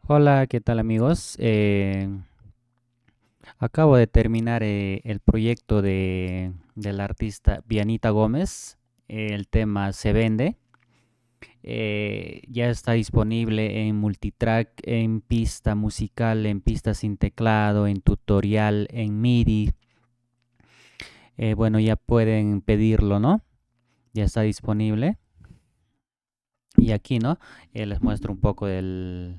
Hola, ¿qué tal amigos? Acabo de terminar el proyecto del artista Vianita Gómez. El tema Se Vende. Ya está disponible en multitrack, en pista musical, en pista sin teclado, en tutorial, en MIDI. Bueno, ya pueden pedirlo, ¿no? Ya está disponible. Y aquí, ¿no? Les muestro un poco de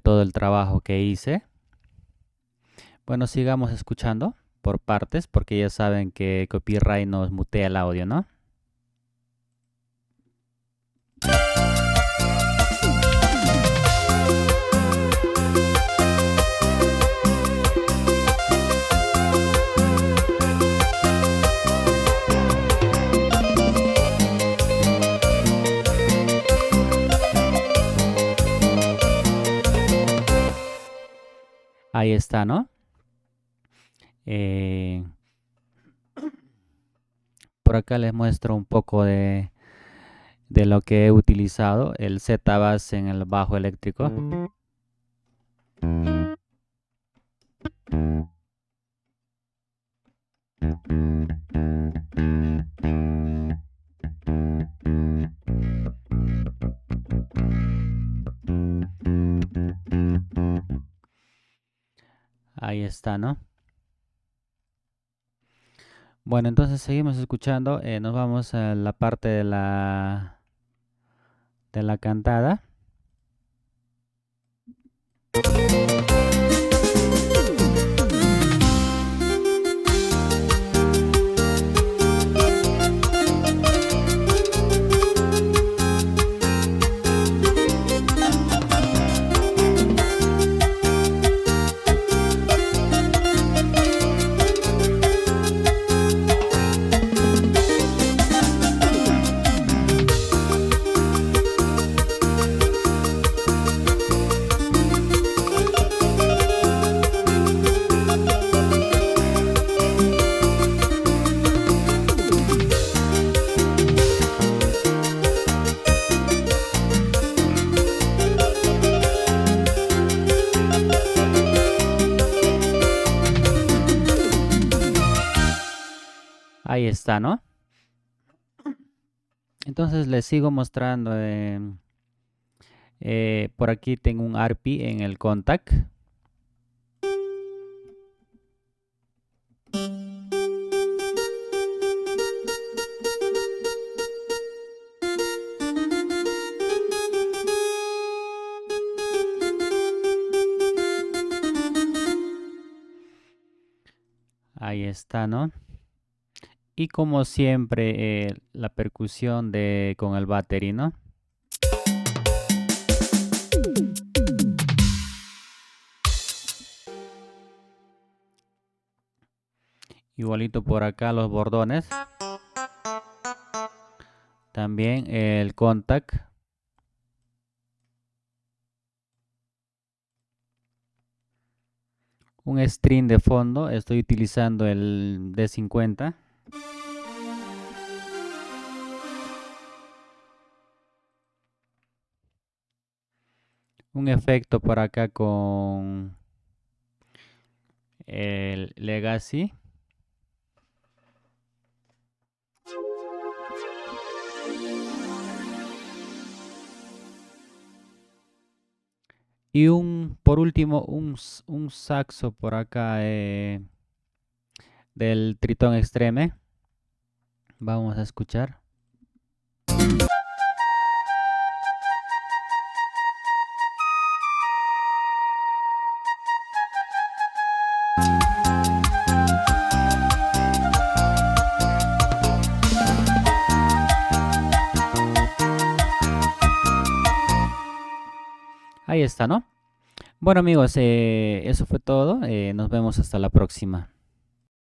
todo el trabajo que hice. Bueno, sigamos escuchando por partes, porque ya saben que copyright nos mutea el audio, ¿no? Ahí está, ¿no? Eh, por acá les muestro un poco de lo que he utilizado, el Z-Bass en el bajo eléctrico. Ahí está, ¿no? Bueno, entonces seguimos escuchando. Nos vamos a la parte de la cantada. Ahí está, ¿no? Entonces les sigo mostrando. Por aquí tengo un ARPI en el contact. Ahí está, ¿no? Y como siempre, la percusión con el battery, ¿no? Igualito por acá los bordones. También el contact. Un string de fondo. Estoy utilizando el D50. Un efecto por acá con el Legacy. Y por último, un saxo por acá del Tritón Extreme. Vamos a escuchar. Ahí está, ¿no? Bueno amigos, eso fue todo. Nos vemos hasta la próxima.